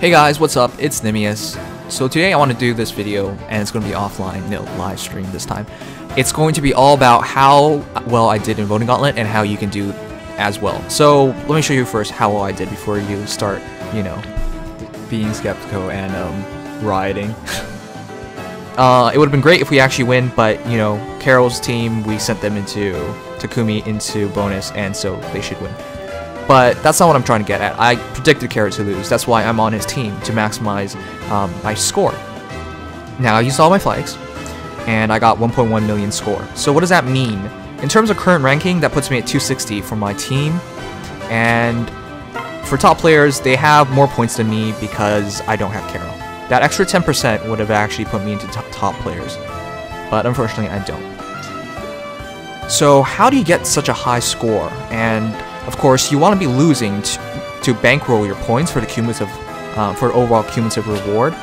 Hey guys, what's up? It's Nimius. So today I want to do this video, and it's going to be offline, no live stream this time. It's going to be all about how well I did in Voting Gauntlet and how you can do as well. So let me show you first how well I did before you start, you know, being skeptical and rioting. It would have been great if we actually win, but you know, Carol's team, we sent them into Takumi into bonus, and so they should win. But that's not what I'm trying to get at. I predicted Carrot to lose. That's why I'm on his team, to maximize my score. Now, I used all my flags, and I got 1.1 million score. So what does that mean? In terms of current ranking, that puts me at 260 for my team. And for top players, they have more points than me because I don't have Carol. That extra 10% would have actually put me into top players. But unfortunately, I don't. So how do you get such a high score? And of course, you want to be losing to bankroll your points for the cumulative, for the overall cumulative reward.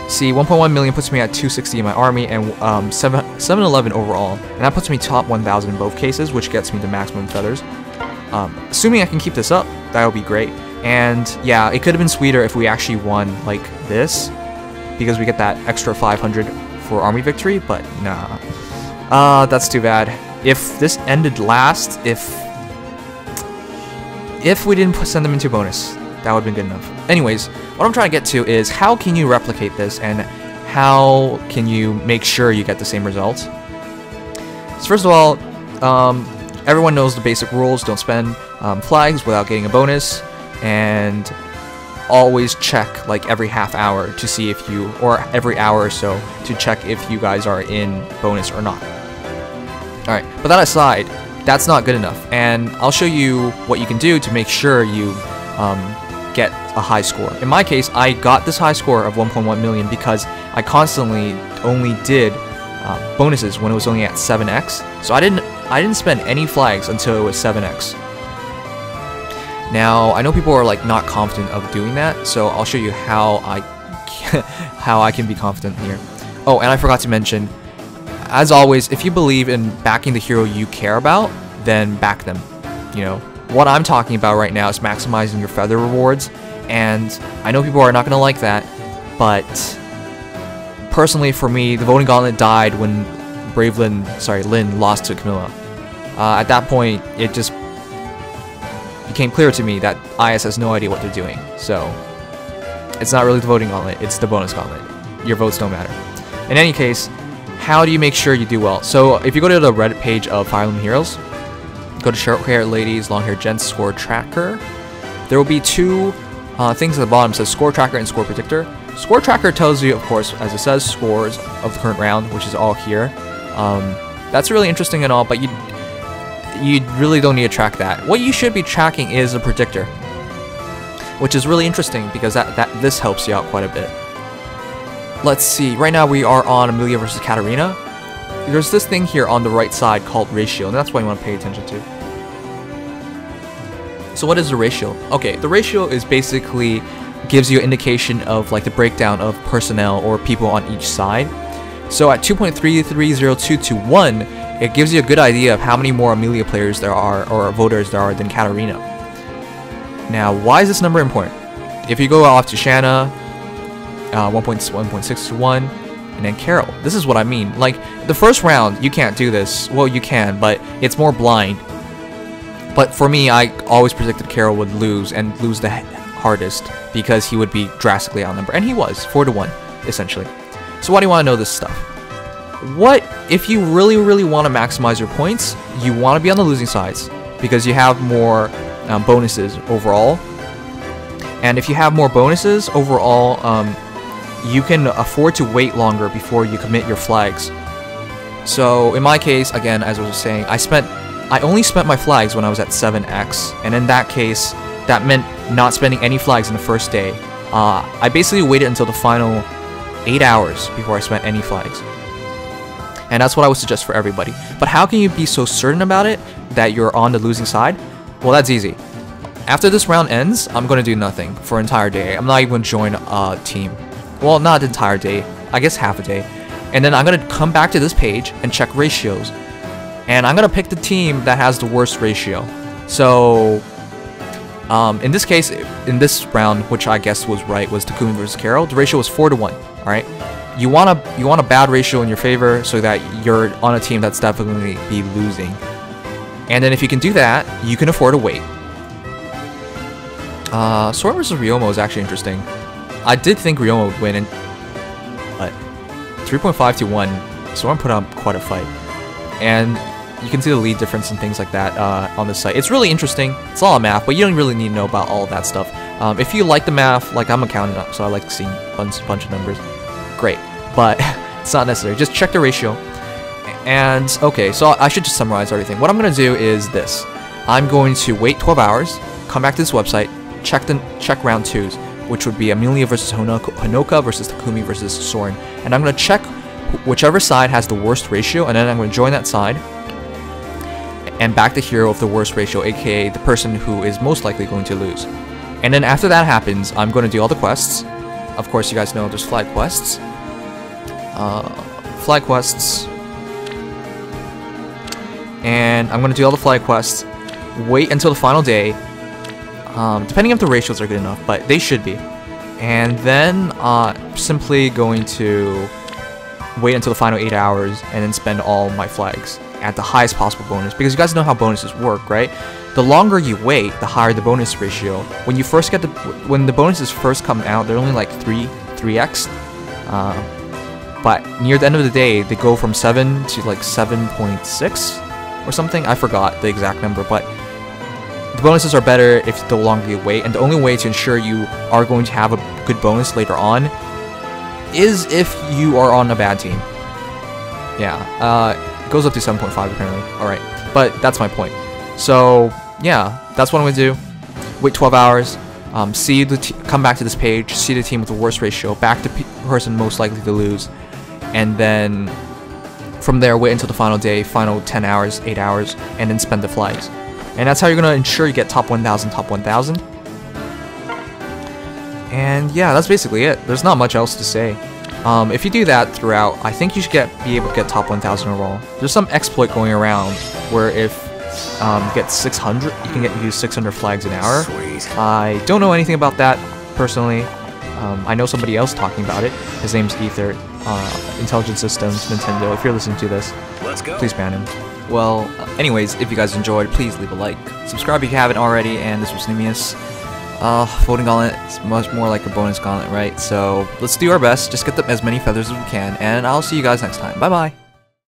See, 1.1 million puts me at 260 in my army and 711 overall, and that puts me top 1,000 in both cases, which gets me the maximum feathers. Assuming I can keep this up, that would be great. And yeah, it could have been sweeter if we actually won like this, because we get that extra 500 for army victory. But nah, that's too bad. If this ended last, if we didn't send them into bonus, that would have been good enough. Anyways, what I'm trying to get to is how can you replicate this and how can you make sure you get the same results? So first of all, everyone knows the basic rules. Don't spend flags without getting a bonus, and always check like every half hour to see if you, or every hour or so, to check if you guys are in bonus or not. Alright, but that aside, that's not good enough, and I'll show you what you can do to make sure you get a high score. In my case, I got this high score of 1.1 million because I constantly only did bonuses when it was only at 7x. So I didn't spend any flags until it was 7x. Now I know people are like not confident of doing that, so I'll show you how I can be confident here. Oh, and I forgot to mention, as always, if you believe in backing the hero you care about, then back them. You know, what I'm talking about right now is maximizing your feather rewards, and I know people are not going to like that, but personally for me, the Voting Gauntlet died when Lin lost to Camilla. At that point, it just became clear to me that IS has no idea what they're doing, so it's not really the Voting Gauntlet, it's the bonus gauntlet. Your votes don't matter. In any case, how do you make sure you do well? So if you go to the Reddit page of Fire Emblem Heroes, go to short hair ladies, long hair gents score tracker, there will be two things at the bottom. It says score tracker and score predictor. Score tracker tells you, of course, as it says, scores of the current round, which is all here. That's really interesting and all, but you really don't need to track that. What you should be tracking is a predictor, which is really interesting because this helps you out quite a bit. Let's see, right now we are on Amelia versus Katarina. There's this thing here on the right side called ratio, and that's what you want to pay attention to. So what is the ratio? Okay, the ratio is basically gives you an indication of like the breakdown of personnel or people on each side. So at 2.3302 to 1, it gives you a good idea of how many more Amelia players there are, or voters there are, than Katarina. Now, why is this number important? If you go off to Shanna, 1.6 to 1, and then Carol. This is what I mean. Like, the first round, you can't do this. Well, you can, but it's more blind. But for me, I always predicted Carol would lose, and lose the hardest, because he would be drastically outnumbered. And he was, 4 to 1, essentially. So why do you want to know this stuff? What if you really, really want to maximize your points? You want to be on the losing sides, because you have more bonuses overall. And if you have more bonuses overall, you can afford to wait longer before you commit your flags. So in my case, again, as I was saying, I only spent my flags when I was at 7x, and in that case, that meant not spending any flags in the first day. I basically waited until the final 8 hours before I spent any flags. And that's what I would suggest for everybody. But how can you be so certain about it that you're on the losing side? Well, that's easy. After this round ends, I'm going to do nothing for an entire day. I'm not even going to join a team. Well, not the entire day, I guess half a day. And then I'm going to come back to this page and check ratios. And I'm going to pick the team that has the worst ratio. So In this case, in this round, which I guess was right, was Takumi versus Carol. The ratio was 4-1. All right, you want a bad ratio in your favor so that you're on a team that's definitely be losing. And then if you can do that, you can afford to wait. Soren versus Ryomo is actually interesting. I did think Ryomo would win, but 3.5 to 1, Soren put up quite a fight. And you can see the lead difference and things like that on the site. It's really interesting. It's all math, but you don't really need to know about all of that stuff. If you like the math, like I'm accountant, so I like seeing a bunch of numbers. Great, but it's not necessary. Just check the ratio. And okay, so I should just summarize everything. What I'm going to do is this. I'm going to wait 12 hours, come back to this website, check round 2s, which would be Amelia versus Honoka versus Takumi versus Soren. And I'm going to check whichever side has the worst ratio, and then I'm going to join that side and back the hero of the worst ratio, aka the person who is most likely going to lose. And then after that happens, I'm going to do all the quests. Of course, you guys know there's flag quests. And I'm going to do all the flag quests, wait until the final day, depending if the ratios are good enough, but they should be. And then simply going to wait until the final 8 hours and then spend all my flags at the highest possible bonus, because you guys know how bonuses work, right? The longer you wait, the higher the bonus ratio. When you first get when the bonuses first come out, they're only like 3x, but near the end of the day, they go from 7 to like 7.6 or something. I forgot the exact number, but the bonuses are better if the longer you wait, and the only way to ensure you are going to have a good bonus later on is if you are on a bad team. Yeah, it goes up to 7.5 apparently. Alright, but that's my point. So, yeah, that's what I'm going to do. Wait 12 hours, come back to this page, see the team with the worst ratio, back the person most likely to lose, and then from there wait until the final day, final 10 hours, 8 hours, and then spend the flags. And that's how you're going to ensure you get top 1,000, top 1,000. And yeah, that's basically it. There's not much else to say. If you do that throughout, I think you should be able to get top 1,000 overall. There's some exploit going around where if you get 600, you can use 600 flags an hour. I don't know anything about that personally. I know somebody else talking about it. His name's Ether, Intelligent Systems, Nintendo. If you're listening to this, please ban him. Well, anyways, if you guys enjoyed, please leave a like. Subscribe if you haven't already, and this was Nemius. Voting Gauntlet is much more like a bonus gauntlet, right? So let's do our best, just get as many feathers as we can, and I'll see you guys next time. Bye bye!